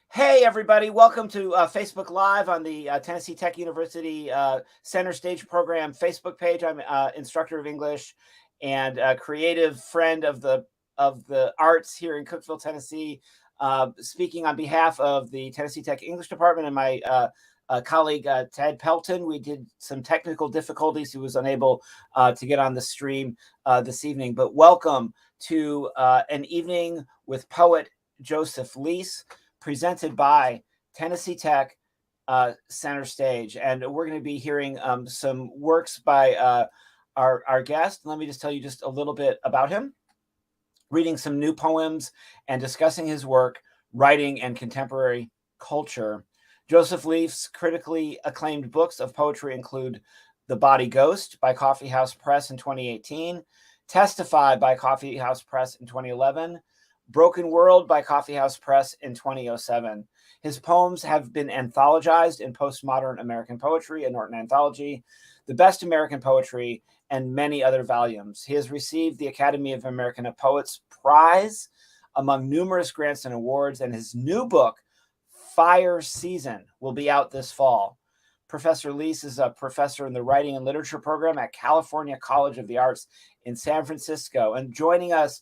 Hey, everybody. Welcome to Facebook Live on the Tennessee Tech University Center Stage Program Facebook page. I'm instructor of English and a creative friend of the arts here in Cookeville, Tennessee, speaking on behalf of the Tennessee Tech English Department and my colleague, Ted Pelton. We did some technical difficulties. He was unable to get on the stream this evening. But welcome to an evening with poet Joseph Lease, presented by Tennessee Tech Center Stage. And we're going to be hearing some works by our guest. Let me just tell you just a little bit about him. Reading some new poems and discussing his work, writing, and contemporary culture. Joseph Leaf's critically acclaimed books of poetry include The Body Ghost by Coffee House Press in 2018, Testify by Coffee House Press in 2011, Broken World by Coffee House Press in 2007. His poems have been anthologized in Postmodern American Poetry, a Norton Anthology, The Best American Poetry, and many other volumes. He has received the Academy of American Poets Prize among numerous grants and awards, and his new book, Fire Season, will be out this fall. Professor Lease is a professor in the Writing and Literature program at California College of the Arts in San Francisco. And joining us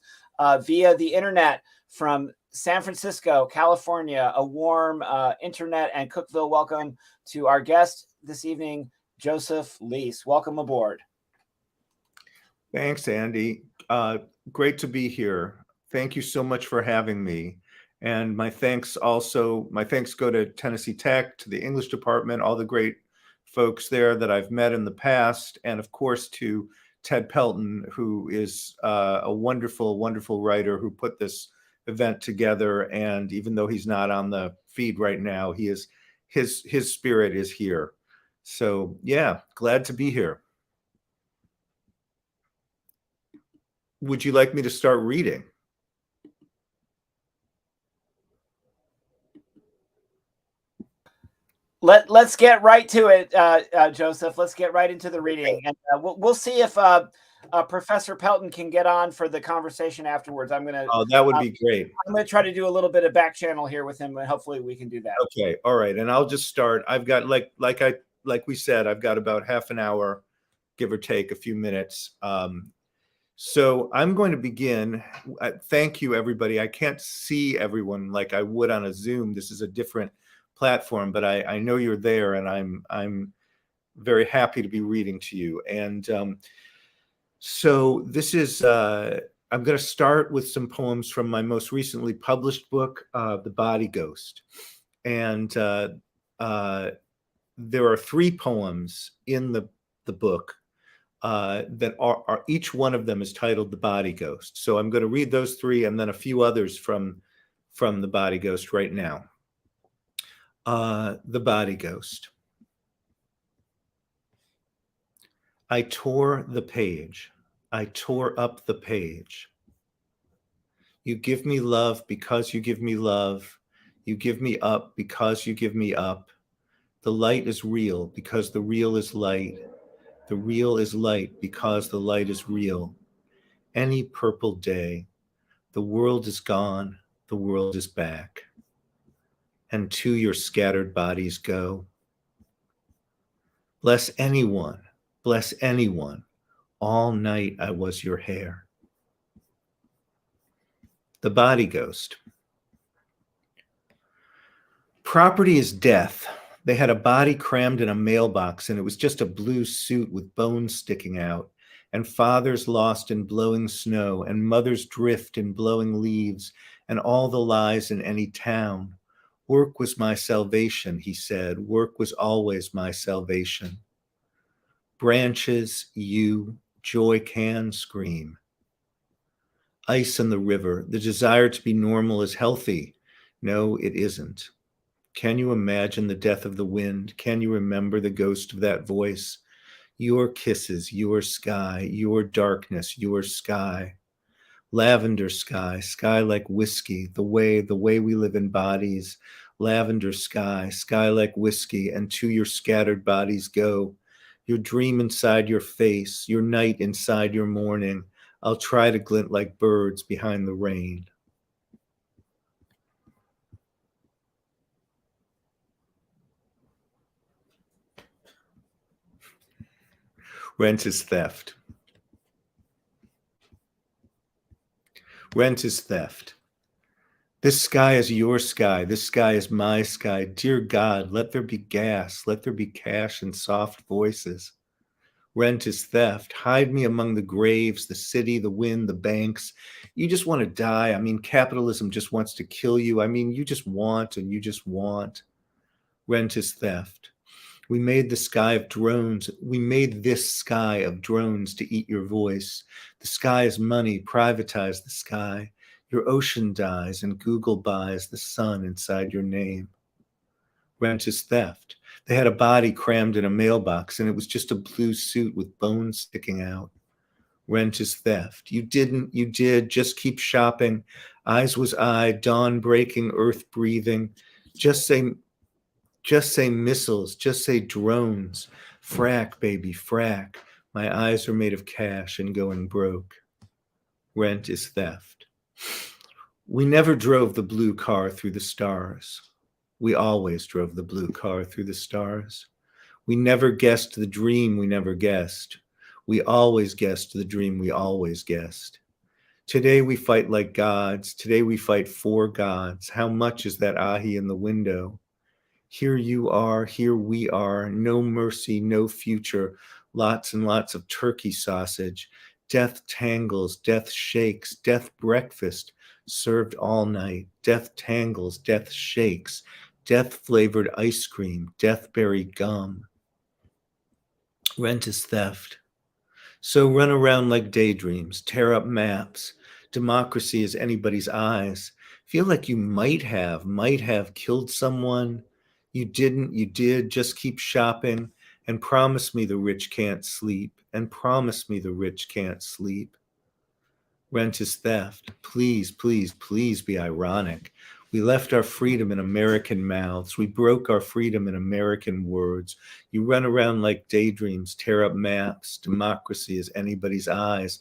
via the internet from San Francisco, California, a warm internet and Cookeville welcome to our guest this evening, Joseph Lease. Welcome aboard. Thanks, Andy. Great to be here. Thank you so much for having me. And my thanks go to Tennessee Tech, to the English department, all the great folks there that I've met in the past, and of course to Ted Pelton, who is a wonderful, wonderful writer who put this event together. And even though he's not on the feed right now, his spirit is here. So yeah, glad to be here. Would you like me to start reading? Let's get right to it, Joseph. Let's get right into the reading, and we'll see if Professor Pelton can get on for the conversation afterwards. Oh, that would be great. I'm gonna try to do a little bit of back channel here with him, and hopefully we can do that. Okay, all right. And I'll just start. I've got like we said, I've got about half an hour, give or take a few minutes. So I'm going to begin. Thank you, everybody. I can't see everyone like I would on a Zoom. This is a different platform, but I know you're there, and I'm very happy to be reading to you. And so this is I'm going to start with some poems from my most recently published book, The Body Ghost. And there are 3 poems in the book that are each one of them is titled The Body Ghost. So I'm going to read those 3 and then a few others from The Body Ghost right now. The Body Ghost. I tore the page. I tore up the page. You give me love because you give me love. You give me up because you give me up. The light is real because the real is light. The real is light because the light is real. Any purple day, the world is gone, the world is back. And to your scattered bodies go. Bless anyone, all night I was your hair. The Body Ghost. Property is death. They had a body crammed in a mailbox, and it was just a blue suit with bones sticking out, and fathers lost in blowing snow, and mothers drift in blowing leaves, and all the lies in any town. Work was my salvation, he said. Work was always my salvation. Branches, you, joy can scream. Ice in the river. The desire to be normal is healthy. No, it isn't. Can you imagine the death of the wind? Can you remember the ghost of that voice? Your kisses, your sky, your darkness, your sky. Lavender sky, sky like whiskey, the way we live in bodies. Lavender sky, sky like whiskey, and to your scattered bodies go. Your dream inside your face, your night inside your morning. I'll try to glint like birds behind the rain. Rent is theft. Rent is theft. This sky is your sky. This sky is my sky. Dear God, let there be gas. Let there be cash and soft voices. Rent is theft. Hide me among the graves, the city, the wind, the banks. You just want to die. I mean, capitalism just wants to kill you. I mean, you just want and you just want. Rent is theft. We made the sky of drones. We made this sky of drones to eat your voice. The sky is money. Privatize the sky. Your ocean dies and Google buys the sun inside your name. Rent is theft. They had a body crammed in a mailbox and it was just a blue suit with bones sticking out. Rent is theft. You didn't, you did, just keep shopping. Eyes was eye, dawn breaking, earth breathing. Just say missiles, just say drones. Frack, baby, frack. My eyes are made of cash and going broke. Rent is theft. We never drove the blue car through the stars. We always drove the blue car through the stars. We never guessed the dream we never guessed. We always guessed the dream we always guessed. Today we fight like gods. Today we fight for gods. How much is that ahi in the window? Here you are, here we are, no mercy, no future, lots and lots of turkey sausage, death tangles, death shakes, death breakfast, served all night, death tangles, death shakes, death flavored ice cream, death berry gum. Rent is theft. So run around like daydreams, tear up maps. Democracy is anybody's eyes. Feel like you might have killed someone. You didn't, you did, just keep shopping and promise me the rich can't sleep, and promise me the rich can't sleep. Rent is theft. Please, please, please be ironic. We left our freedom in American mouths. We broke our freedom in American words. You run around like daydreams, tear up maps. Democracy is anybody's eyes.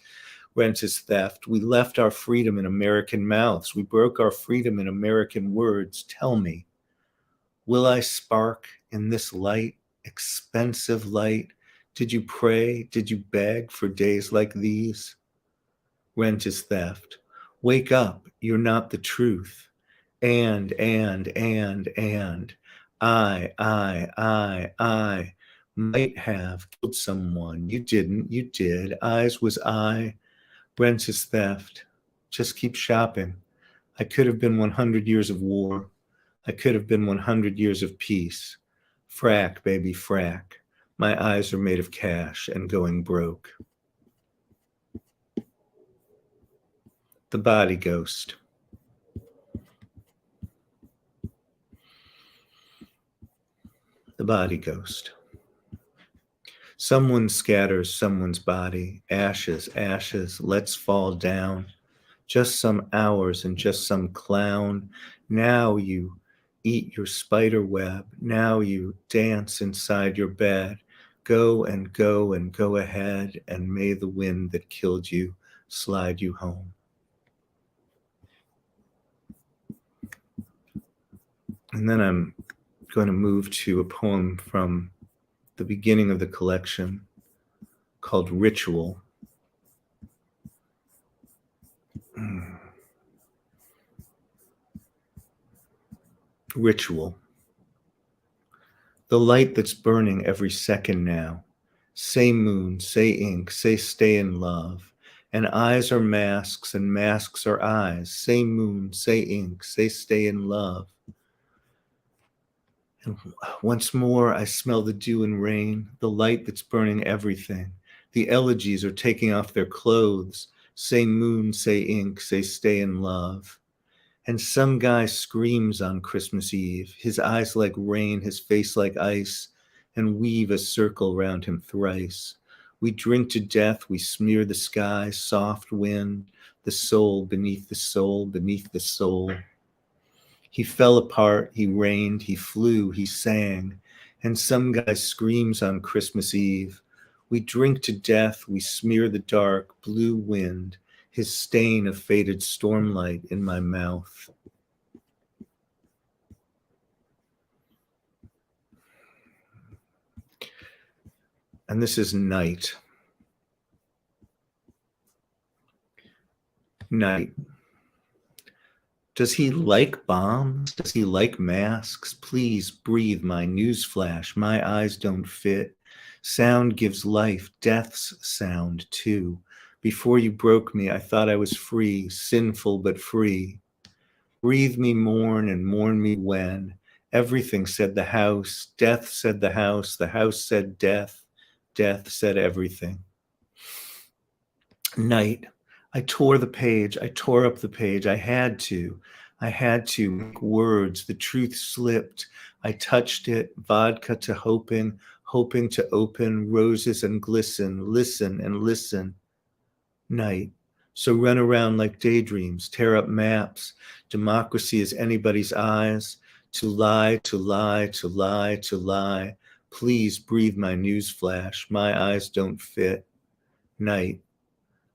Rent is theft. We left our freedom in American mouths. We broke our freedom in American words. Tell me, will I spark in this light, expensive light? Did you pray? Did you beg for days like these? Rent is theft. Wake up, you're not the truth. And, I might have killed someone. You didn't, you did. Eyes was I. Rent is theft. Just keep shopping. I could have been 100 years of war. I could have been 100 years of peace. Frack, baby, frack. My eyes are made of cash and going broke. The body ghost. The body ghost. Someone scatters someone's body. Ashes, ashes, let's fall down. Just some hours and just some clown. Now you eat your spider web. Now you dance inside your bed. Go and go and go ahead, and may the wind that killed you slide you home. And then I'm going to move to a poem from the beginning of the collection called Ritual. Ritual. The light that's burning every second now. Say moon, say ink, say stay in love. And eyes are masks and masks are eyes. Say moon, say ink, say stay in love. And once more I smell the dew and rain, the light that's burning everything. The elegies are taking off their clothes. Say moon, say ink, say stay in love. And some guy screams on Christmas Eve, his eyes like rain, his face like ice, and weave a circle round him thrice. We drink to death, we smear the sky, soft wind, the soul beneath the soul, beneath the soul. He fell apart, he rained, he flew, he sang, and some guy screams on Christmas Eve. We drink to death, we smear the dark, blue wind, his stain of faded stormlight in my mouth. And this is Night. Night. Does he like bombs? Does he like masks? Please breathe my newsflash. My eyes don't fit. Sound gives life, death's sound too. Before you broke me, I thought I was free, sinful but free. Breathe me mourn and mourn me when. Everything said the house, death said the house said death, death said everything. Night. I tore the page, I tore up the page, I had to make words, the truth slipped, I touched it, vodka to hoping, hoping to open, roses and glisten, listen and listen. Night. So run around like daydreams, tear up maps, democracy is anybody's eyes, to lie, to lie, to lie, to lie, please breathe my newsflash, my eyes don't fit. Night.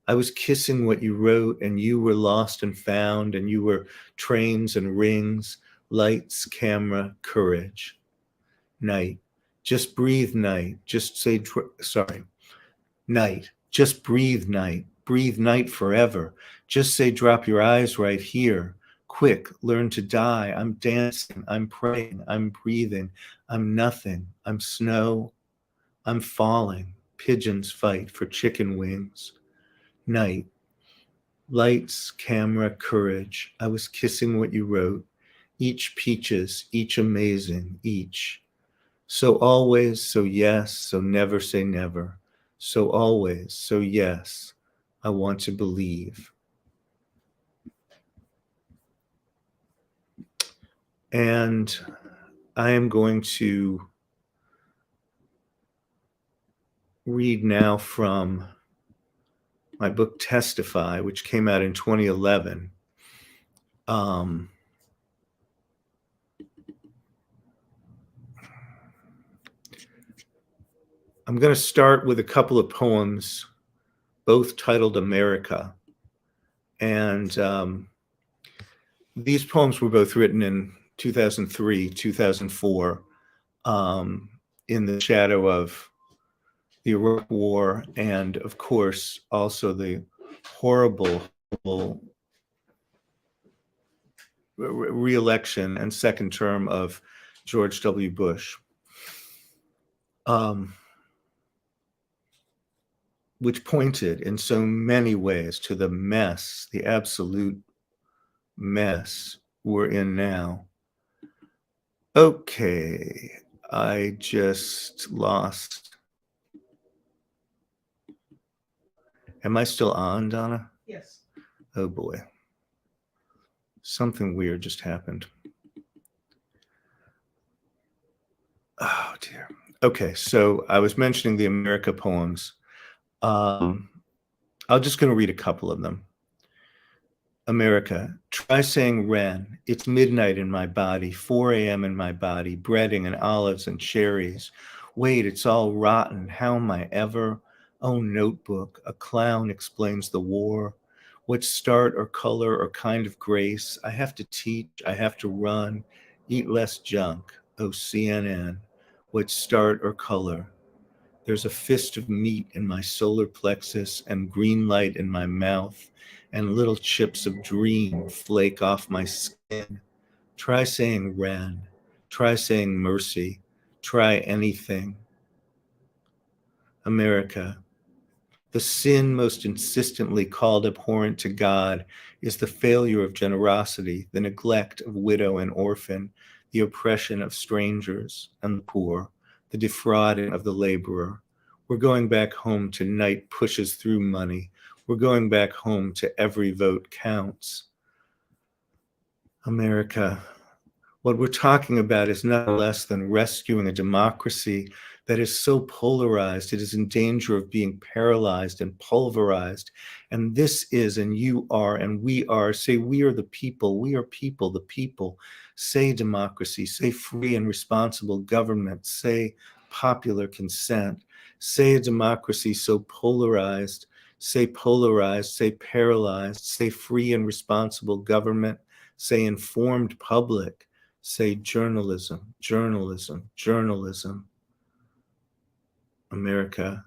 I was kissing what you wrote, and you were lost and found, and you were trains and rings, lights, camera, courage. Night. Just breathe, night. Just say, night. Just breathe, night. Breathe night forever. Just say, drop your eyes right here. Quick, learn to die. I'm dancing. I'm praying. I'm breathing. I'm nothing. I'm snow. I'm falling. Pigeons fight for chicken wings. Night. Lights, camera, courage. I was kissing what you wrote. Each peaches, each amazing, each. So always, so yes, so never say never. So always, so yes, I want to believe. And I am going to read now from my book Testify, which came out in 2011. I'm going to start with a couple of poems, both titled America. And these poems were both written in 2003, 2004, in the shadow of the Iraq War, and of course, also the horrible re-election and second term of George W. Bush, which pointed in so many ways to the mess, the absolute mess we're in now. Okay, I just lost. Am I still on, Donna? Yes. Oh boy. Something weird just happened. Oh dear. Okay, so I was mentioning the America poems. I'm just going to read a couple of them. America, try saying Ren. It's midnight in my body, 4 a.m. in my body, breading and olives and cherries. Wait, it's all rotten. How am I ever? Oh, notebook, a clown explains the war. What start or color or kind of grace? I have to teach, I have to run, eat less junk. Oh, CNN, what start or color? There's a fist of meat in my solar plexus and green light in my mouth, and little chips of dream flake off my skin. Try saying Ren. Try saying mercy. Try anything. America. The sin most insistently called abhorrent to God is the failure of generosity, the neglect of widow and orphan, the oppression of strangers and the poor, the defrauding of the laborer. We're going back home to night pushes through money. We're going back home to every vote counts. America. What we're talking about is not less than rescuing a democracy that is so polarized, it is in danger of being paralyzed and pulverized. And this is, and you are, and we are. Say, we are the people. We are people, the people. Say democracy. Say free and responsible government. Say popular consent. Say a democracy so polarized. Say polarized. Say paralyzed. Say free and responsible government. Say informed public. Say journalism, journalism, journalism. America.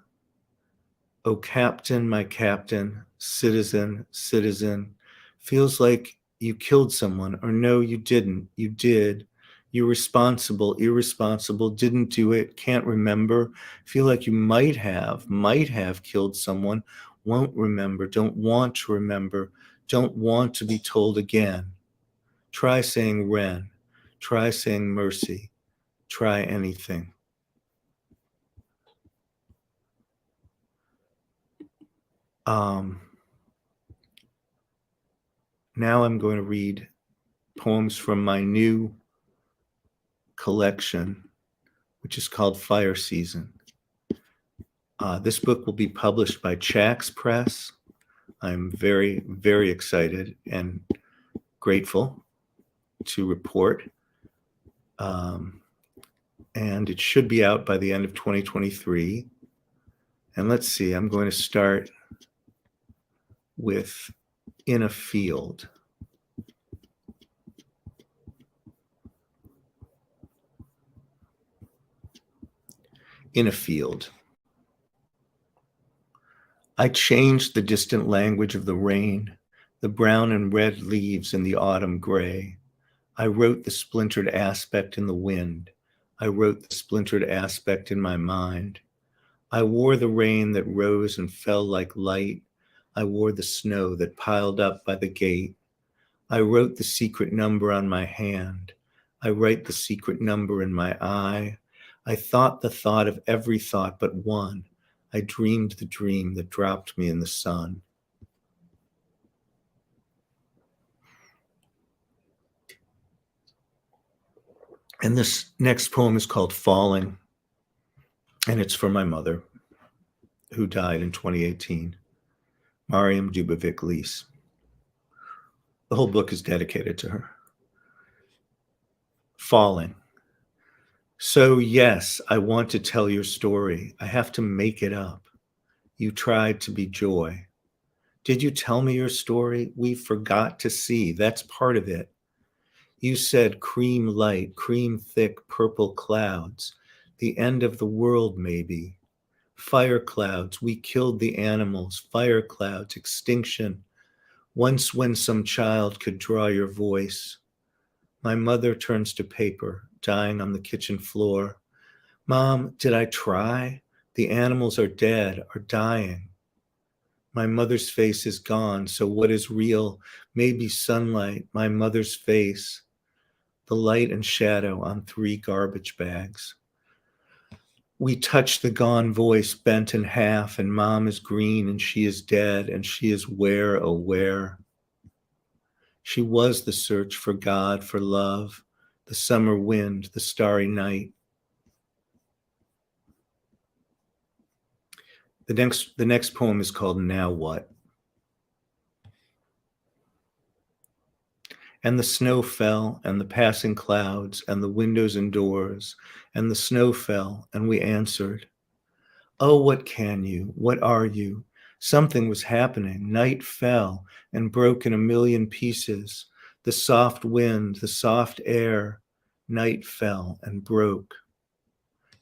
Oh, captain, my captain, citizen, citizen, Feels like you killed someone, or no, you didn't. You did. You're responsible, irresponsible, didn't do it, can't remember. Feel like you might have killed someone, won't remember, don't want to remember, don't want to be told again. Try saying Ren. Try saying mercy. Try anything. Now I'm going to read poems from my new collection, which is called Fire Season. This book will be published by Chax Press. I'm very, very excited and grateful to report. And it should be out by the end of 2023. And let's see, I'm going to start with In a Field. In a field. I changed the distant language of the rain, the brown and red leaves in the autumn gray. I wrote the splintered aspect in the wind. I wrote the splintered aspect in my mind. I wore the rain that rose and fell like light. I wore the snow that piled up by the gate. I wrote the secret number on my hand. I write the secret number in my eye. I thought the thought of every thought but one. I dreamed the dream that dropped me in the sun. And this next poem is called Falling, and it's for my mother, who died in 2018, Mariam Dubovic Lease. The whole book is dedicated to her. Falling. So yes, I want to tell your story. I have to make it up. You tried to be joy. Did you tell me your story? We forgot to see. That's part of it. You said cream light, cream thick purple clouds. The end of the world, maybe. Fire clouds, we killed the animals. Fire clouds, extinction. Once when some child could draw your voice. My mother turns to paper, dying on the kitchen floor. Mom, did I try? The animals are dead, are dying. My mother's face is gone, so what is real? Maybe sunlight, my mother's face. The light and shadow on 3 garbage bags. We touch the gone voice bent in half, and Mom is green and she is dead, and she is where, oh where? She was the search for God, for love, the summer wind, the starry night. The next poem is called Now What? And the snow fell, and the passing clouds, and the windows and doors, and the snow fell, and we answered, oh, what can you? What are you? Something was happening. Night fell and broke in a million pieces. The soft wind, the soft air. Night fell and broke.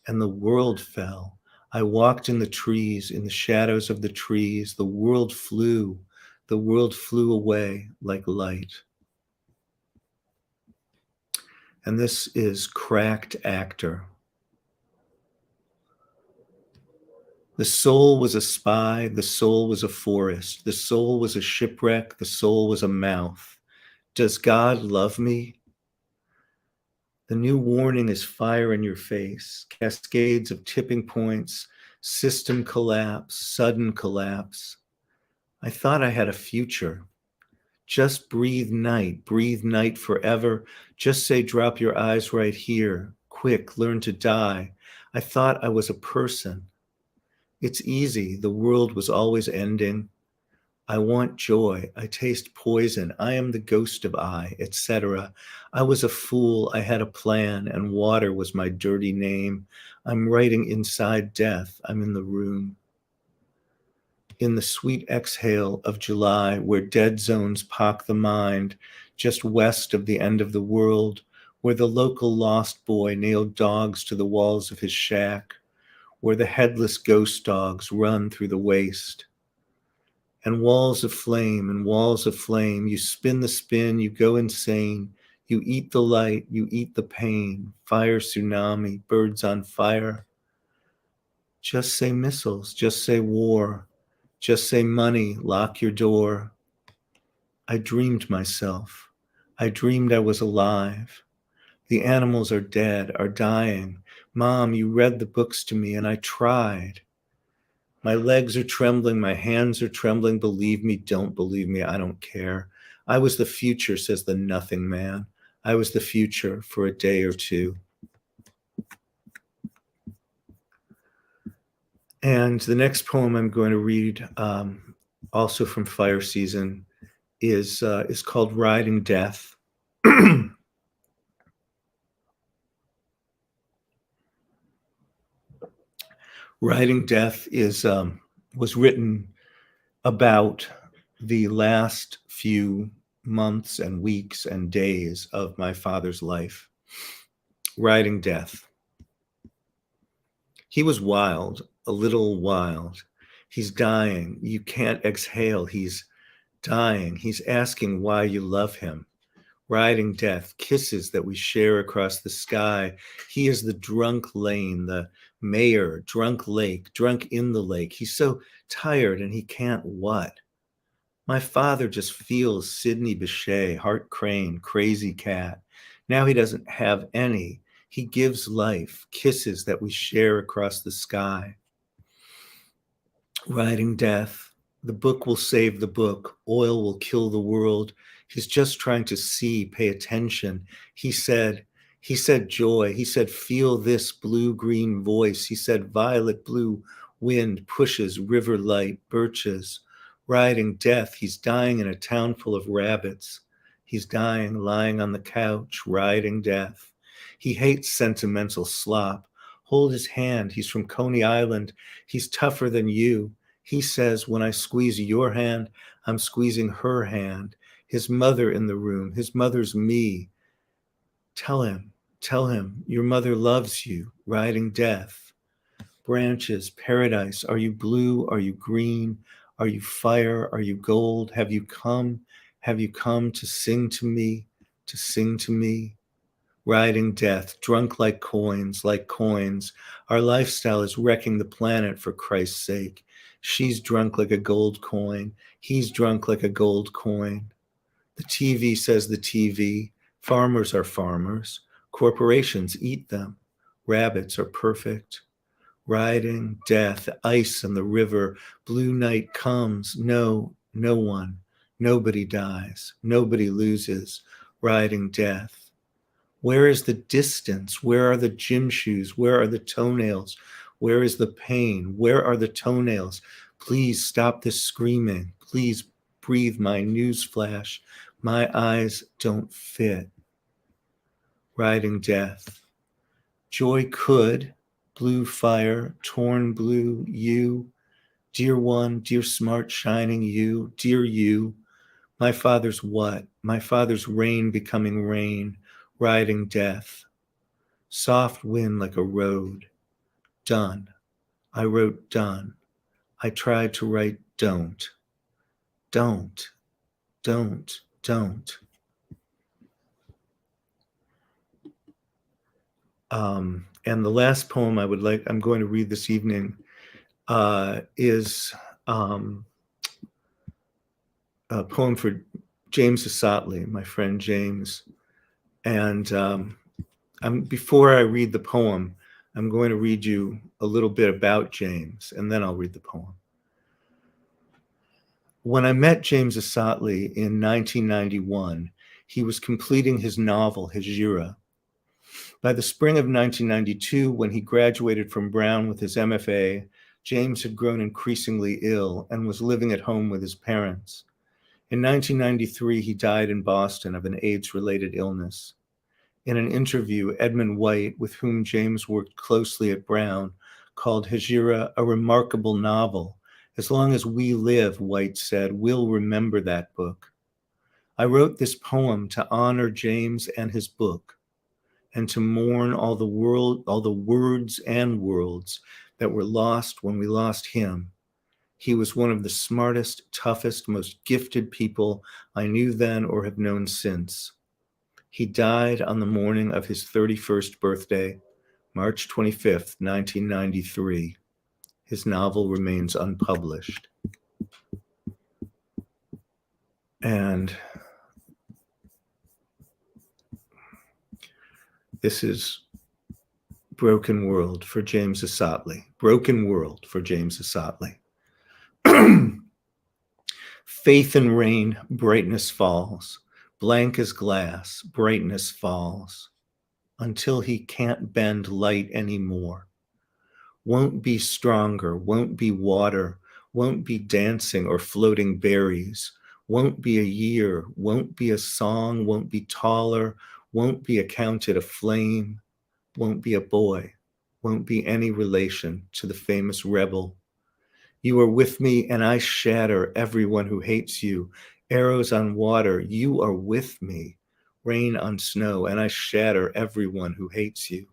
And the world fell. I walked in the trees, in the shadows of the trees. The world flew. The world flew away like light. And this is Cracked Actor. The soul was a spy, the soul was a forest, the soul was a shipwreck, the soul was a mouth. Does God love me? The new warning is fire in your face, cascades of tipping points, system collapse, sudden collapse. I thought I had a future. Just breathe night forever. Just say, drop your eyes right here. Quick, learn to die. I thought I was a person. It's easy. The world was always ending. I want joy. I taste poison. I am the ghost of I, etc. I was a fool. I had a plan, and water was my dirty name. I'm writing inside death. I'm in the room. In the sweet exhale of July, where dead zones pock the mind, just west of the end of the world, where the local lost boy nailed dogs to the walls of his shack, where the headless ghost dogs run through the waste. and walls of flame and walls of flame. You spin the spin, you go insane. You eat the light, you eat the pain. Fire tsunami, birds on fire. Just say missiles, just say war, just say money, lock your door. I dreamed myself. I dreamed I was alive. The animals are dead, are dying. Mom, you read the books to me and I tried. My legs are trembling, my hands are trembling. Believe me, don't believe me, I don't care. I was the future, says the nothing man. I was the future for a day or two. And the next poem I'm going to read, also from Fire Season, is called Riding Death. Riding Death was written about the last few months and weeks and days of my father's life. Riding Death. He was wild, a little wild. He's dying. You can't exhale. He's dying. He's asking why you love him. Riding death, kisses that we share across the sky. He is the drunk lane, the mayor, drunk lake, drunk in the lake. He's so tired and he can't what? My father just feels Sidney Bechet, Hart Crane, crazy cat. Now he doesn't have any. He gives life, kisses that we share across the sky. Riding death, the book will save the book. Oil will kill the world. He's just trying to see, pay attention. He said joy. He said, feel this blue-green voice. He said, violet blue wind pushes river light, birches. Riding death, he's dying in a town full of rabbits. He's dying, lying on the couch, riding death. He hates sentimental slop. Hold his hand. He's from Coney Island. He's tougher than you. He says, when I squeeze your hand, I'm squeezing her hand. His mother in the room. His mother's me. Tell him, your mother loves you. Riding death. Branches, paradise. Are you blue? Are you green? Are you fire? Are you gold? Have you come? Have you come to sing to me? To sing to me? Riding death, drunk like coins, like coins. Our lifestyle is wrecking the planet for Christ's sake. She's drunk like a gold coin. He's drunk like a gold coin. The TV says the TV. Farmers are farmers. Corporations eat them. Rabbits are perfect. Riding death, ice in the river. Blue night comes. No, no one. Nobody dies. Nobody loses. Riding death. Where is the distance? Where are the gym shoes? Where are the toenails? Where is the pain? Where are the toenails? Please stop this screaming. Please breathe my news flash. My eyes don't fit. Riding death. Joy could, blue fire, torn blue, you. Dear one, dear smart shining you, dear you. My father's what? My father's rain becoming rain. Riding death. Soft wind like a road. Done. I wrote done. I tried to write don't. Don't. Don't. Don't. And the last poem I'm going to read this evening is a poem for James Asatley, my friend James. And before I read the poem, I'm going to read you a little bit about James, and then I'll read the poem. When I met James Asatley in 1991, he was completing his novel, Hejira. By the spring of 1992, when he graduated from Brown with his MFA, James had grown increasingly ill and was living at home with his parents. In 1993, he died in Boston of an AIDS-related illness. In an interview, Edmund White, with whom James worked closely at Brown, called Hejira a remarkable novel. As long as we live, White said, we'll remember that book. I wrote this poem to honor James and his book, and to mourn all the words and worlds that were lost when we lost him. He was one of the smartest, toughest, most gifted people I knew then or have known since. He died on the morning of his 31st birthday, March 25th, 1993. His novel remains unpublished. And this is Broken World for James Assatley. Broken World for James Assatley. Faith and rain, brightness falls. Blank as glass, brightness falls. Until he can't bend light anymore. Won't be stronger, won't be water, won't be dancing or floating berries. Won't be a year, won't be a song, won't be taller, won't be accounted a flame, won't be a boy, won't be any relation to the famous rebel. You are with me and I shatter everyone who hates you. Arrows on water, you are with me. Rain on snow, and I shatter everyone who hates you.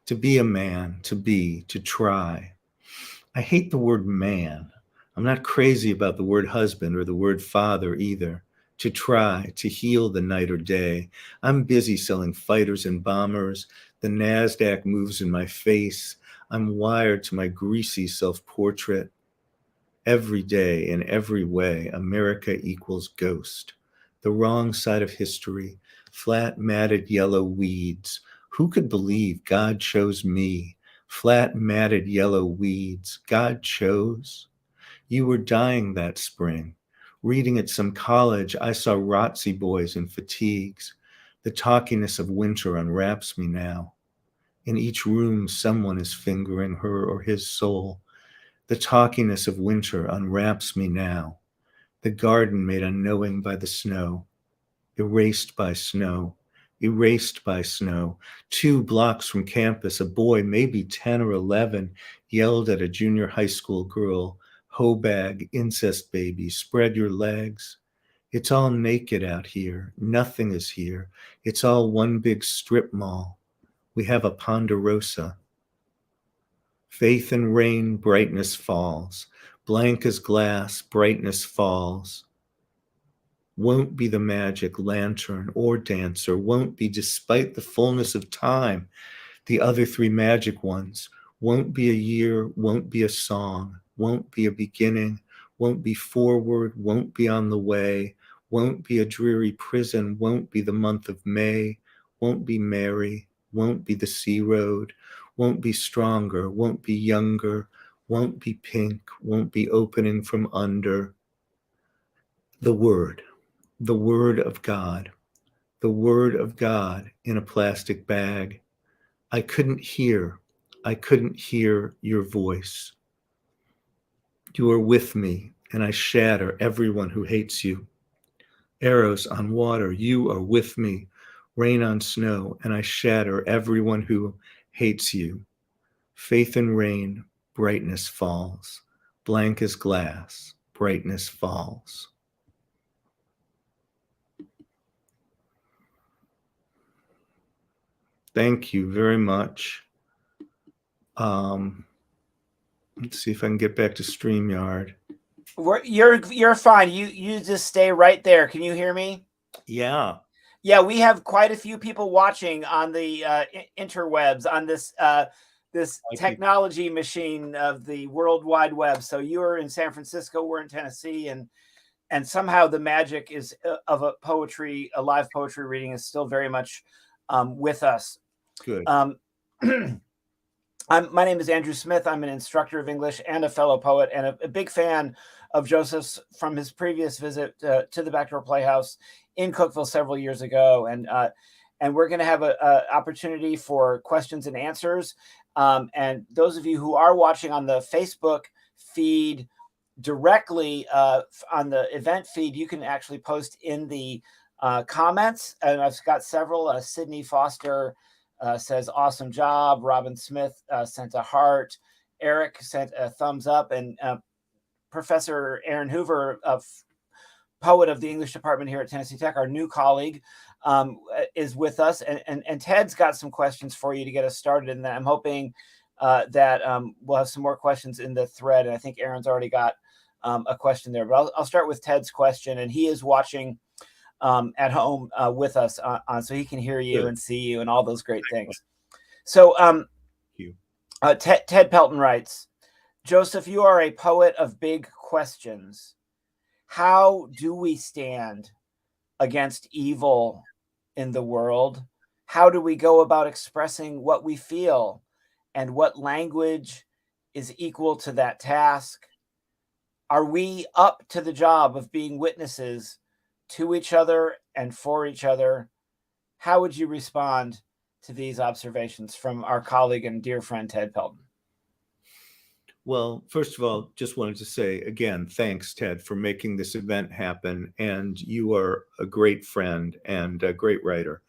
To be a man, to try. I hate the word man. I'm not crazy about the word husband or the word father either. To try, to heal the night or day. I'm busy selling fighters and bombers. The NASDAQ moves in my face. I'm wired to my greasy self-portrait. Every day, in every way, America equals ghost. The wrong side of history, flat, matted yellow weeds. Who could believe God chose me? Flat, matted yellow weeds. God chose? You were dying that spring. Reading at some college, I saw ROTC boys in fatigues. The talkiness of winter unwraps me now. In each room, someone is fingering her or his soul. The talkiness of winter unwraps me now. The garden made unknowing by the snow. Erased by snow. Erased by snow. 2 blocks from campus, a boy, maybe 10 or 11, yelled at a junior high school girl, "Hoe bag, incest baby, spread your legs." It's all naked out here. Nothing is here. It's all one big strip mall. We have a Ponderosa. Faith and rain, brightness falls. Blank as glass, brightness falls. Won't be the magic lantern or dancer, won't be despite the fullness of time, the other 3 magic ones. Won't be a year, won't be a song, won't be a beginning, won't be forward, won't be on the way, won't be a dreary prison, won't be the month of May, won't be merry, won't be the sea road, won't be stronger, won't be younger, won't be pink, won't be opening from under. The word of God, the word of God in a plastic bag. I couldn't hear your voice. You are with me, and I shatter everyone who hates you. Arrows on water, you are with me. Rain on snow, and I shatter everyone who hates you. Faith and rain, brightness falls. Blank as glass, brightness falls. Thank you very much. Let's see if I can get back to StreamYard. You're fine. You just stay right there. Can you hear me? Yeah. Yeah, we have quite a few people watching on the interwebs on this technology machine of the World Wide Web. So you're in San Francisco, we're in Tennessee, and somehow the magic is of a live poetry reading is still very much with us. Good. My name is Andrew Smith. I'm an instructor of English and a fellow poet, and a big fan of Joseph's from his previous visit to the Backdoor Playhouse in Cookeville several years ago. And we're going to have an opportunity for questions and answers. And those of you who are watching on the Facebook feed directly on the event feed, you can actually post in the comments. And I've got several. Sydney Foster says, awesome job. Robin Smith sent a heart. Eric sent a thumbs up. And Professor Aaron Hoover, poet of the English department here at Tennessee Tech, our new colleague, is with us. And Ted's got some questions for you to get us started. And I'm hoping that we'll have some more questions in the thread. And I think Aaron's already got a question there. But I'll start with Ted's question. And he is watching at home with us so he can hear you Good. and see you and all those great things. So Ted Pelton writes, Joseph, you are a poet of big questions. How do we stand against evil in the world? How do we go about expressing what we feel? And what language is equal to that task? Are we up to the job of being witnesses to each other and for each other? How would you respond to these observations from our colleague and dear friend, Ted Pelton? Well, first of all, just wanted to say again, thanks, Ted, for making this event happen. And you are a great friend and a great writer.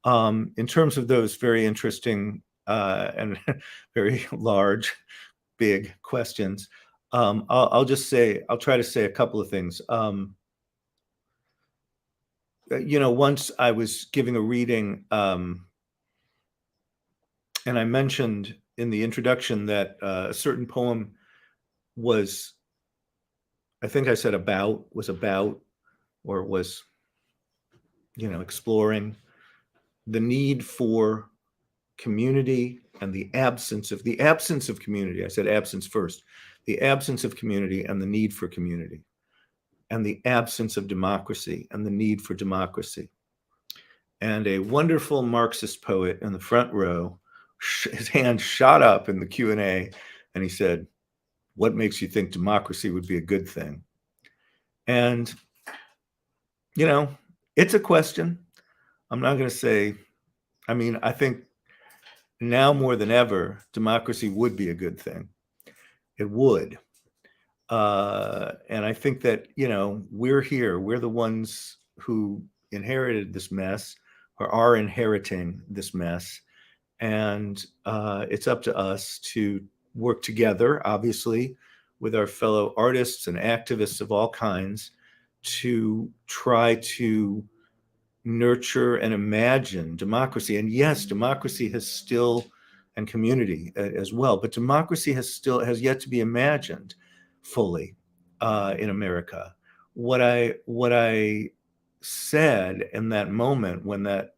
In terms of those very interesting and very large, big questions, I'll try to say a couple of things. Once I was giving a reading, and I mentioned in the introduction that a certain poem was, I think I said was about, or was, exploring the need for community and the absence of community. I said absence first, the absence of community and the need for community, and the absence of democracy and the need for democracy. And a wonderful Marxist poet in the front row, his hand shot up in the Q&A, and he said, "What makes you think democracy would be a good thing?" And, it's a question. I'm not going to say, I think now more than ever, democracy would be a good thing. It would. And I think that, we're here. We're the ones who inherited this mess, or are inheriting this mess. And it's up to us to work together, obviously, with our fellow artists and activists of all kinds, to try to nurture and imagine democracy. And yes, democracy has still, and community as well, but democracy has yet to be imagined fully in America. What I said in that moment when that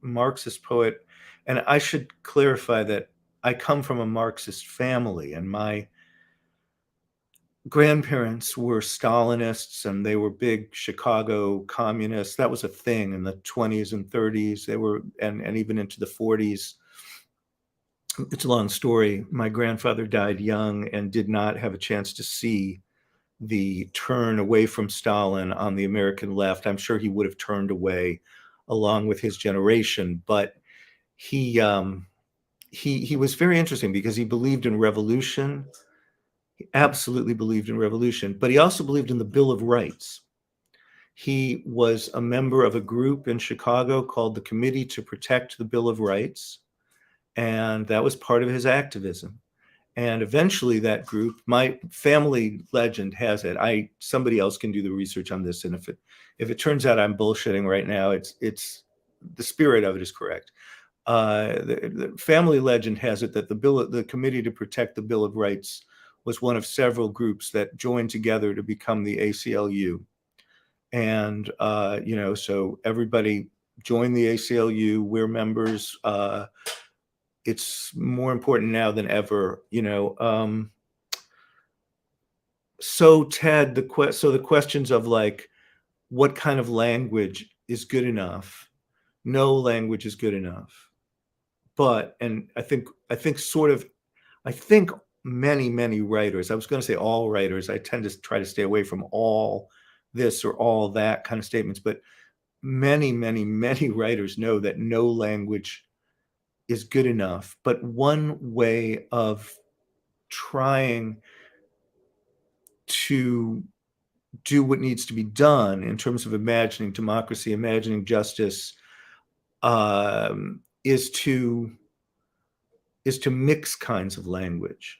Marxist poet, and I should clarify that I come from a Marxist family, and my grandparents were Stalinists, and they were big Chicago communists. That was a thing in the 20s and 30s. They were, and even into the 40s. It's a long story. My grandfather died young and did not have a chance to see the turn away from Stalin on the American left. I'm sure he would have turned away along with his generation, but he was very interesting because he believed in revolution. He absolutely believed in revolution, but he also believed in the Bill of Rights. He was a member of a group in Chicago called the Committee to Protect the Bill of Rights, and that was part of his activism. And eventually that group, my family legend has it, somebody else can do the research on this, and if it turns out I'm bullshitting right now, it's the spirit of it is correct. The family legend has it that the Committee to Protect the Bill of Rights was one of several groups that joined together to become the ACLU. And, so everybody joined the ACLU, we're members. It's more important now than ever, So Ted, the questions of like, what kind of language is good enough? No language is good enough. But, and I think many writers, I was going to say all writers, I tend to try to stay away from all this or all that kind of statements, but many writers know that no language is good enough. But one way of trying to do what needs to be done in terms of imagining democracy, imagining justice, is to mix kinds of language.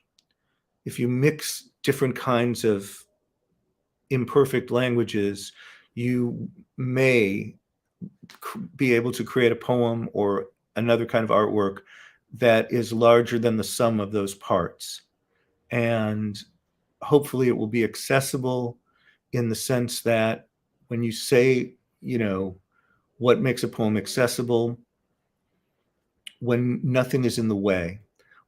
If you mix different kinds of imperfect languages, you may be able to create a poem or another kind of artwork that is larger than the sum of those parts. And hopefully it will be accessible in the sense that when you say, what makes a poem accessible, when nothing is in the way,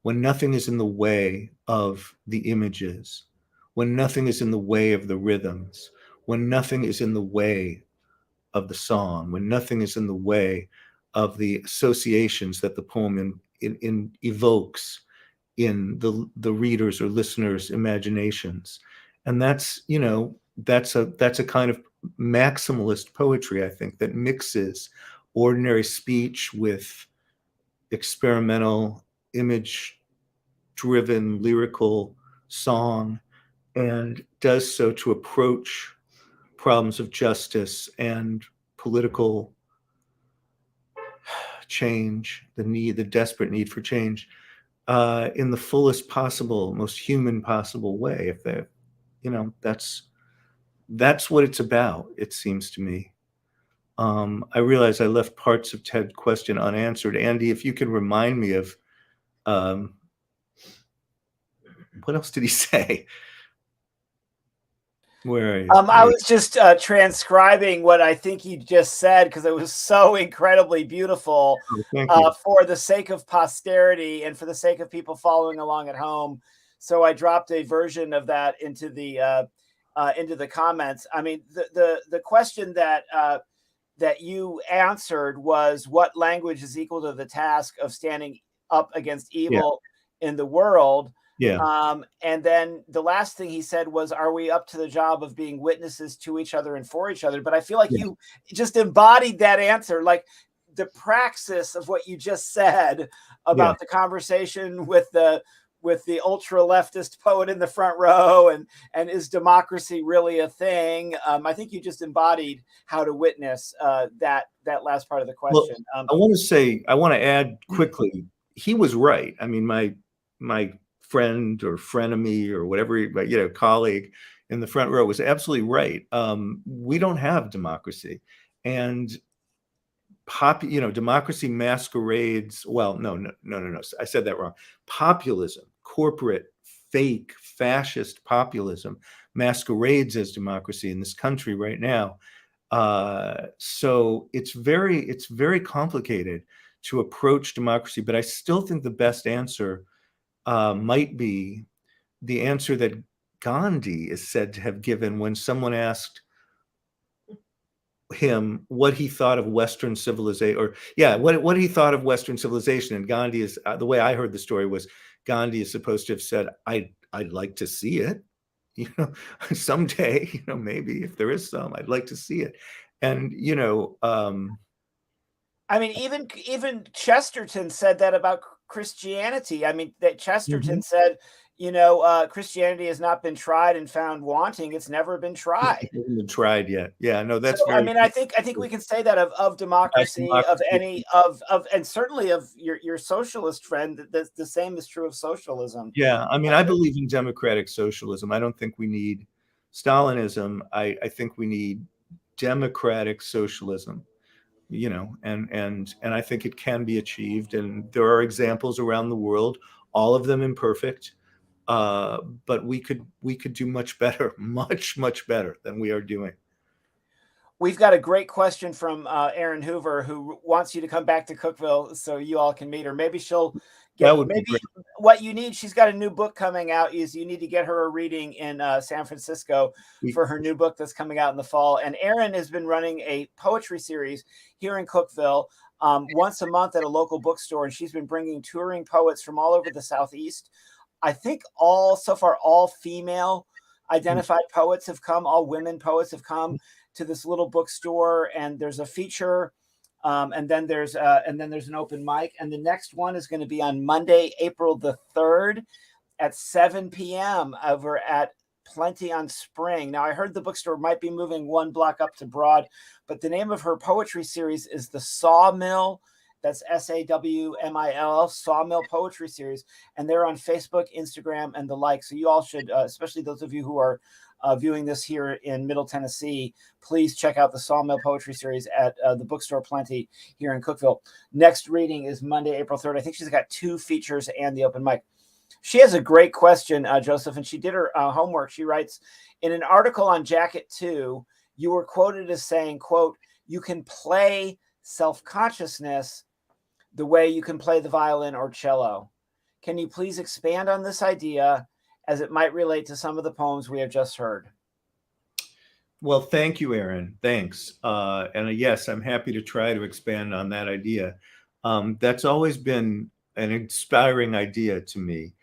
when nothing is in the way of the images, when nothing is in the way of the rhythms, when nothing is in the way of the song, when nothing is in the way of the associations that the poem evokes in the readers or listeners' imaginations. And that's a kind of maximalist poetry, I think, that mixes ordinary speech with experimental, image driven, lyrical song, and does so to approach problems of justice and political change, the desperate need for change, in the fullest possible, most human possible way. If they, that's what it's about, it seems to me. I realize I left parts of Ted's question unanswered. Andy, if you can remind me of what else did he say? Where are you? I was just transcribing what I think he just said because it was so incredibly beautiful. Thank you. For the sake of posterity and for the sake of people following along at home. So I dropped a version of that into the comments. I mean, the question that you answered was, what language is equal to the task of standing up against evil in the world? Yeah. And then the last thing he said was, are we up to the job of being witnesses to each other and for each other? But I feel like you just embodied that answer, like the praxis of what you just said about the conversation with the ultra leftist poet in the front row, and is democracy really a thing? I think you just embodied how to witness that last part of the question. Well, I want to add quickly, he was right. I mean, my friend or frenemy or whatever, colleague in the front row was absolutely right. We don't have democracy, and democracy masquerades. Well, no. I said that wrong. Populism, corporate, fake, fascist populism masquerades as democracy in this country right now. So it's very complicated to approach democracy, but I still think the best answer might be the answer that Gandhi is said to have given when someone asked him what he thought of Western civilization, what he thought of Western civilization. And Gandhi is, the way I heard the story was, Gandhi is supposed to have said, I'd like to see it, someday, maybe if there is some, I'd like to see it. And, I mean, even Chesterton said that about Christianity. I mean, that Chesterton said, Christianity has not been tried and found wanting. It's never been tried. It hasn't been tried yet. Yeah, no, that's so, I mean, I think we can say that of democracy, of any of and certainly of your socialist friend. That the same is true of socialism. Yeah, I mean, I believe in democratic socialism. I don't think we need Stalinism. I think we need democratic socialism. And I think it can be achieved. And there are examples around the world, all of them imperfect, but we could do much better, much better than we are doing. We've got a great question from Erin Hoover, who wants you to come back to Cookeville so you all can meet her. Maybe she'll get, what you need. She's got a new book coming out. Is you need to get her a reading in San Francisco for her new book that's coming out in the fall. And Erin has been running a poetry series here in Cookeville once a month at a local bookstore. And she's been bringing touring poets from all over the Southeast. I think all female identified poets have come, all women poets have come to this little bookstore, and there's a feature, and then there's an open mic, and the next one is going to be on Monday, April the 3rd at 7 p.m. over at Plenty on Spring. Now, I heard the bookstore might be moving one block up to Broad, but the name of her poetry series is The Sawmill. That's SAWMIL, Sawmill Poetry Series. And they're on Facebook, Instagram, and the like. So you all should, especially those of you who are viewing this here in Middle Tennessee, please check out the Sawmill Poetry Series at the bookstore Plenty here in Cookeville. Next reading is Monday, April 3rd. I think she's got 2 features and the open mic. She has a great question, Joseph, and she did her homework. She writes, in an article on Jacket 2, you were quoted as saying, quote, you can play self-consciousness the way you can play the violin or cello. Can you please expand on this idea as it might relate to some of the poems we have just heard? Well, thank you, Aaron. Thanks. And yes, I'm happy to try to expand on that idea. That's always been an inspiring idea to me,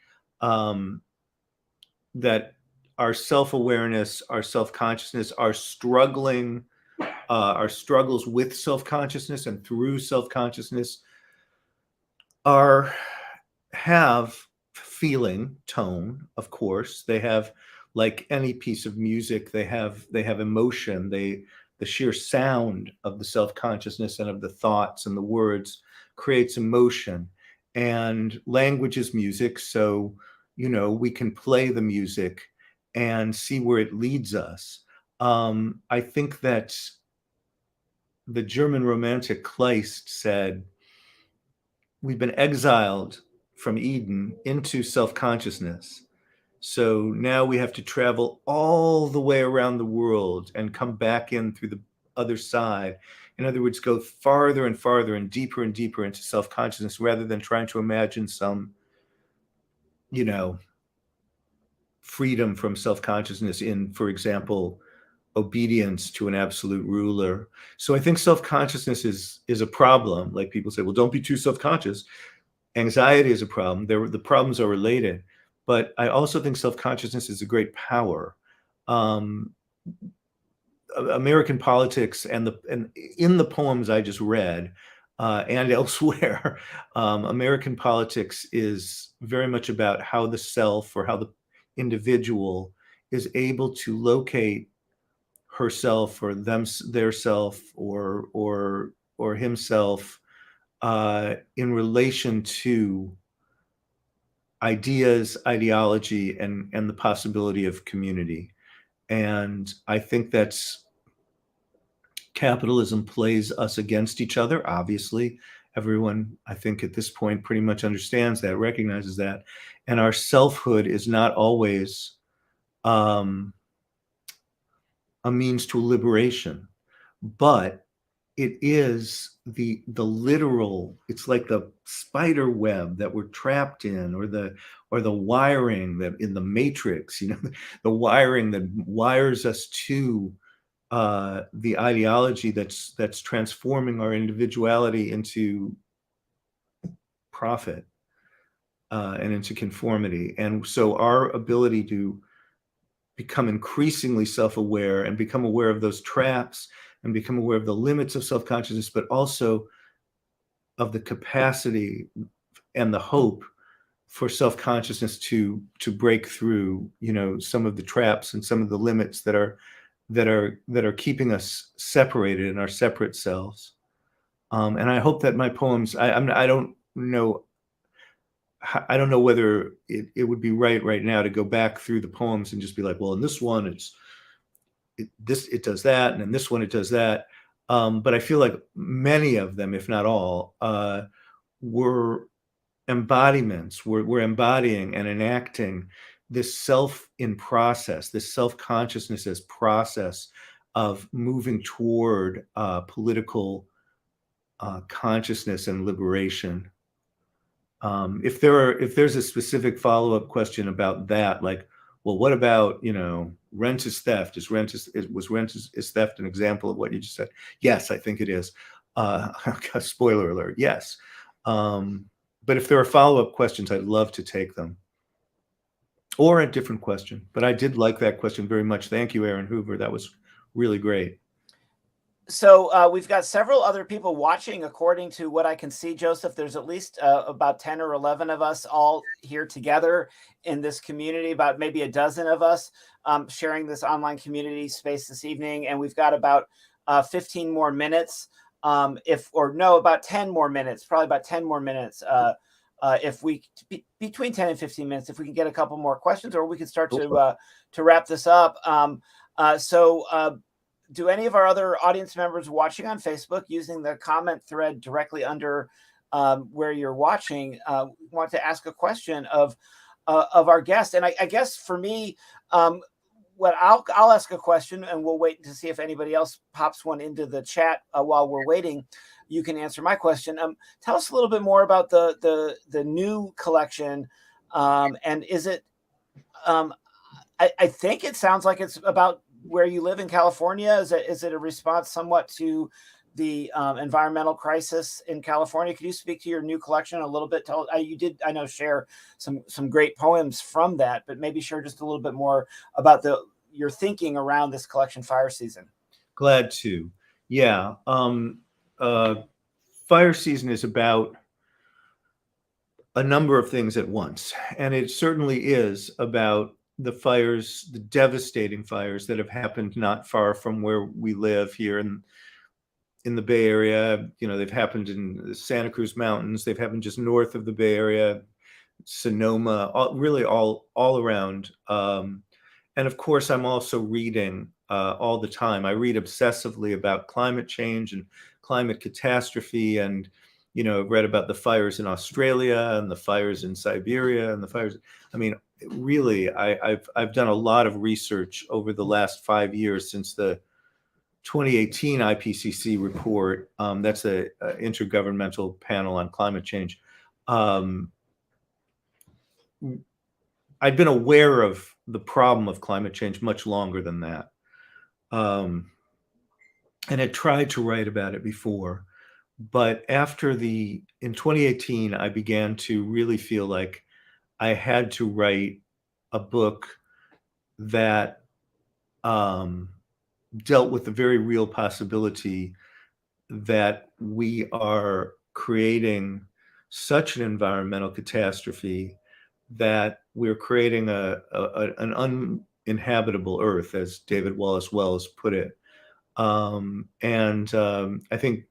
that our self-awareness, our self-consciousness, our struggles with self-consciousness and through self-consciousness have feeling, tone, of course. They have, like any piece of music, they have emotion. The sheer sound of the self-consciousness and of the thoughts and the words creates emotion. And language is music, so we can play the music and see where it leads us. I think that the German romantic Kleist said, we've been exiled from Eden into self-consciousness. So now we have to travel all the way around the world and come back in through the other side. In other words, go farther and farther and deeper into self-consciousness, rather than trying to imagine some, freedom from self-consciousness in, for example, obedience to an absolute ruler. So I think self-consciousness is a problem. Like, people say, well, don't be too self-conscious. Anxiety is a problem. The problems are related. But I also think self-consciousness is a great power. American politics and in the poems I just read, and elsewhere, American politics is very much about how the self, or how the individual, is able to locate herself or their self or himself in relation to ideas, ideology, and the possibility of community. And I think that's, capitalism plays us against each other. Obviously, everyone, I think, at this point pretty much understands that, recognizes that. And our selfhood is not always a means to liberation, but it is the literal, it's like the spider web that we're trapped in, or the wiring that in the matrix, the wiring that wires us to the ideology that's transforming our individuality into profit and into conformity. And so our ability to become increasingly self-aware and become aware of those traps and become aware of the limits of self-consciousness, but also of the capacity and the hope for self-consciousness to break through, some of the traps and some of the limits that are keeping us separated in our separate selves. And I hope that my poems, I don't know whether it would be right now to go back through the poems and just be like, well, in this one it does that, and in this one it does that. But I feel like many of them, if not all, were embodiments. We're embodying and enacting this self in process, this self-consciousness as process of moving toward political consciousness and liberation. If there's a specific follow-up question about that, like, well, what about, rent is theft? Was rent is theft an example of what you just said? Yes, I think it is. Spoiler alert, yes. But if there are follow-up questions, I'd love to take them. Or a different question. But I did like that question very much. Thank you, Aaron Hoover. That was really great. So we've got several other people watching, according to what I can see, Joseph. There's at least about 10 or 11 of us all here together in this community, about maybe a dozen of us sharing this online community space this evening. And we've got about 15 more minutes, about 10 more minutes, probably about 10 more minutes if we between 10 and 15 minutes, if we can get a couple more questions, or we can start Sure. to wrap this up. Do any of our other audience members watching on Facebook, using the comment thread directly under where you're watching, want to ask a question of our guest? And I guess for me, what I'll ask a question, and we'll wait to see if anybody else pops one into the chat while we're waiting. You can answer my question. Tell us a little bit more about the new collection, and is it? I think it sounds like it's about where you live in California. Is it a response somewhat to the environmental crisis in California? Could you speak to your new collection a little bit? You did, I know, share some great poems from that, but maybe share just a little bit more about your thinking around this collection, Fire Season. Glad to. Yeah. Fire Season is about a number of things at once, and it certainly is about the fires, the devastating fires that have happened not far from where we live here in the Bay Area. You know, they've happened in the Santa Cruz Mountains. They've happened just north of the Bay Area, Sonoma, all around. And of course, I'm also reading all the time. I read obsessively about climate change and climate catastrophe, and I've read about the fires in Australia and the fires in Siberia and the fires. I mean, really, I've done a lot of research over the last 5 years since the 2018 IPCC report. That's the Intergovernmental Panel on Climate Change. I'd been aware of the problem of climate change much longer than that, and had tried to write about it before. But in 2018, I began to really feel like I had to write a book that dealt with the very real possibility that we are creating such an environmental catastrophe that we're creating an uninhabitable earth, as David Wallace Wells put it. I think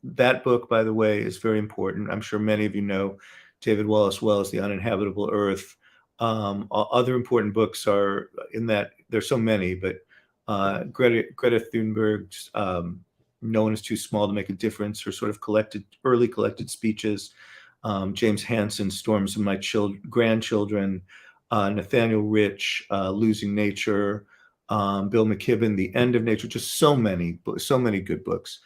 that book, by the way, is very important. I'm sure many of you know David Wallace Wells, The Uninhabitable Earth. Other important books are in that. There's so many, but Greta Thunberg's No One Is Too Small to Make a Difference, her sort of early collected speeches. James Hansen's Storms of My Grandchildren, Nathaniel Rich, Losing Nature, Bill McKibben, The End of Nature. Just so many good books.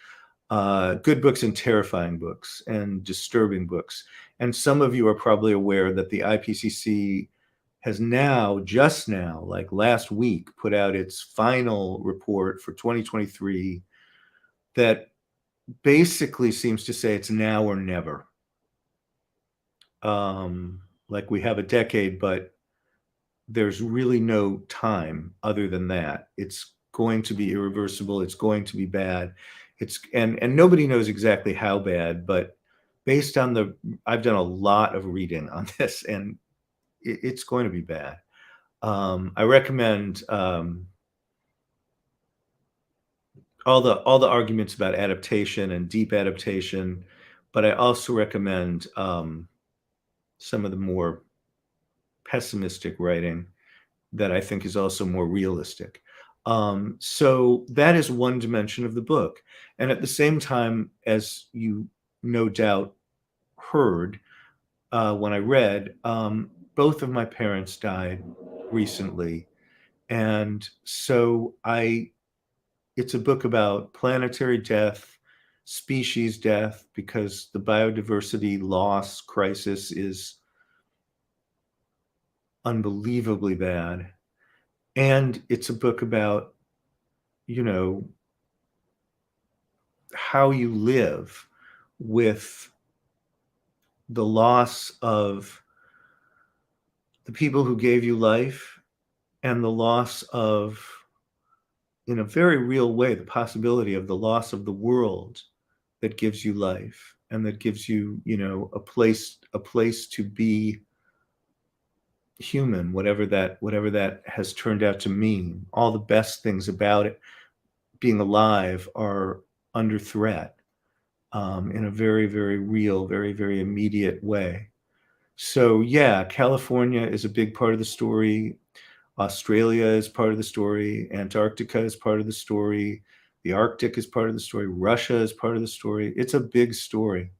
Good books and terrifying books and disturbing books. And some of you are probably aware that the IPCC has just now, like last week, put out its final report for 2023 that basically seems to say it's now or never. Like we have a decade, but there's really no time other than that. It's going to be irreversible. It's going to be bad. And nobody knows exactly how bad, but based on I've done a lot of reading on this, and it's going to be bad. I recommend all the arguments about adaptation and deep adaptation, but I also recommend some of the more pessimistic writing that I think is also more realistic. So that is one dimension of the book. And at the same time, as you no doubt heard when I read, both of my parents died recently. And so it's a book about planetary death, species death, because the biodiversity loss crisis is unbelievably bad. And it's a book about, how you live with the loss of the people who gave you life, and the loss of, in a very real way, the possibility of the loss of the world that gives you life and that gives you, a place to be human, whatever that has turned out to mean. All the best things about it, being alive, are under threat in a very, very real, very, very immediate way. So yeah, California is a big part of the story. Australia is part of the story. Antarctica is part of the story. The Arctic is part of the story. Russia is part of the story. It's a big story.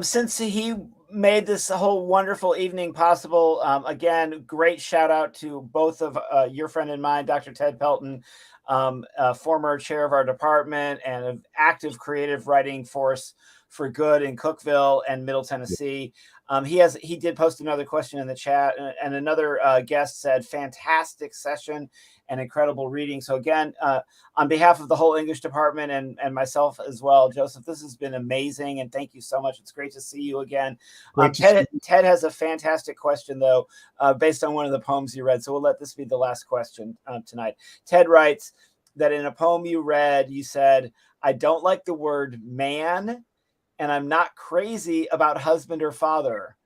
Since he made this whole wonderful evening possible, again, great shout out to both of your friend and mine, Dr. Ted Pelton, former chair of our department and an active creative writing force for good in Cookeville and Middle Tennessee. He did post another question in the chat, and another guest said, "Fantastic session and incredible reading." So again, on behalf of the whole English department and myself as well, Joseph, this has been amazing, and thank you so much. It's great to see you again. Ted has a fantastic question, though, based on one of the poems you read, so we'll let this be the last question tonight. Ted writes that in a poem you read, you said, "I don't like the word man, and I'm not crazy about husband or father."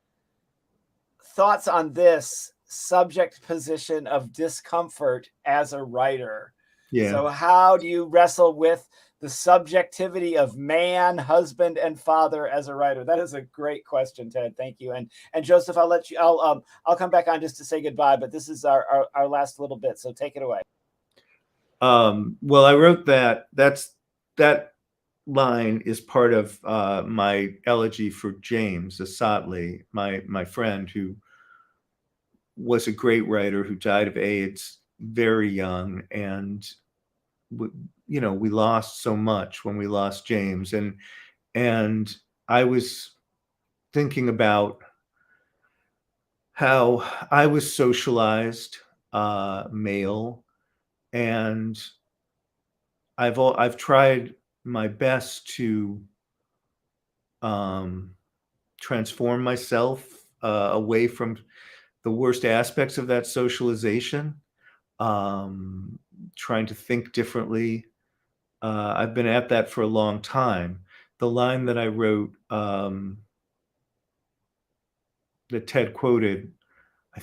Thoughts on this subject position of discomfort as a writer? Yeah. So how do you wrestle with the subjectivity of man, husband, and father as a writer? That is a great question, Ted. Thank you. And Joseph, I'll come back on just to say goodbye, but this is our last little bit. So take it away. Well, I wrote that. That line is part of my elegy for James Assatley, my friend who was a great writer who died of AIDS very young, and we lost so much when we lost James, and I was thinking about how I was socialized male, and I've tried my best to transform myself away from the worst aspects of that socialization, trying to think differently. I've been at that for a long time. The line that I wrote, that Ted quoted,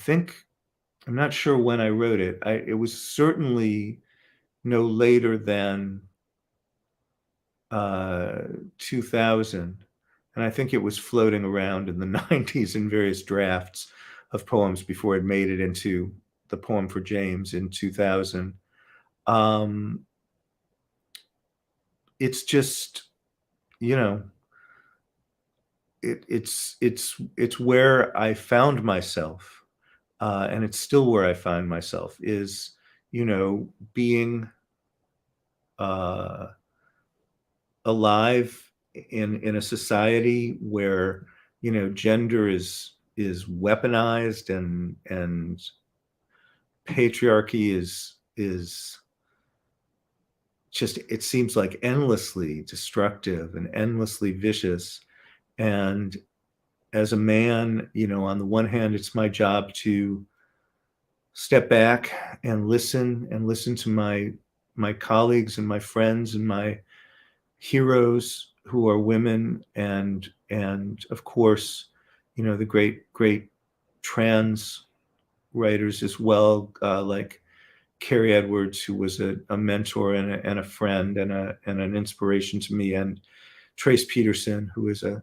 I'm not sure when I wrote it. It was certainly no later than 2000. And I think it was floating around in the 90s in various drafts of poems before it made it into the poem for James in 2000. It's just, it's where I found myself, and it's still where I find myself, is, being alive in a society where gender is weaponized, and patriarchy is just, it seems like endlessly destructive and endlessly vicious. And as a man, on the one hand, it's my job to step back and listen to my colleagues and my friends and my heroes who are women, and of course, the great trans writers as well, like Carrie Edwards, who was a mentor and a friend and an inspiration to me, and Trace Peterson, who is a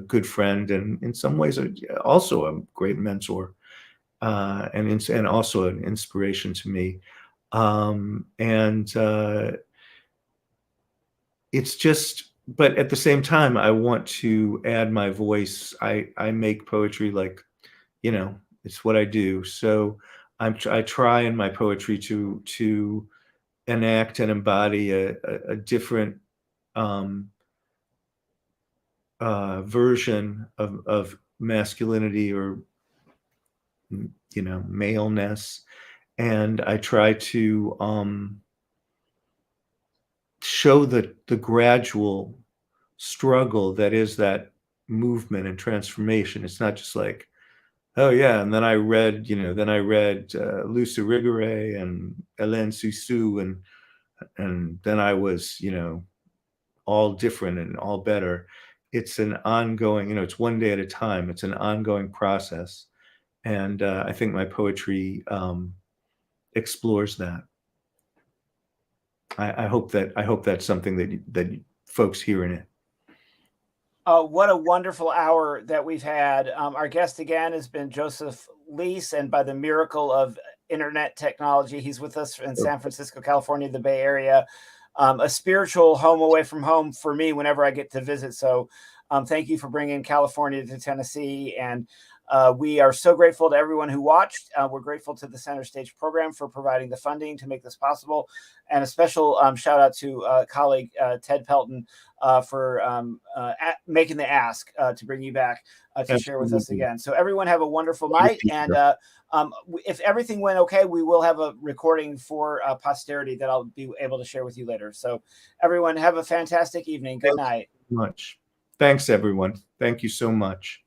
good friend and in some ways also a great mentor, and also an inspiration to me. And it's just, but at the same time, I want to add my voice. I make poetry like, it's what I do. So I try in my poetry to enact and embody a different version of masculinity, or maleness, and I try to show the gradual struggle that is that movement and transformation. It's not just like, oh yeah, and then I read Luce Irigaray and Hélène Cixous, and then I was all different and all better. It's an ongoing, it's one day at a time. It's an ongoing process, and I think my poetry explores that. I hope that's something that folks hear in it. What a wonderful hour that we've had. Our guest again has been Joseph Lease, and by the miracle of internet technology, he's with us in San Francisco, California, the Bay Area. A spiritual home away from home for me whenever I get to visit. So thank you for bringing California to Tennessee. And we are so grateful to everyone who watched. We're grateful to the Center Stage program for providing the funding to make this possible. And a special shout out to colleague Ted Pelton for making the ask to bring you back to share with us again. So everyone have a wonderful night. And if everything went okay, we will have a recording for posterity that I'll be able to share with you later. So everyone have a fantastic evening. Good night. Much. Thanks, everyone. Thank you so much.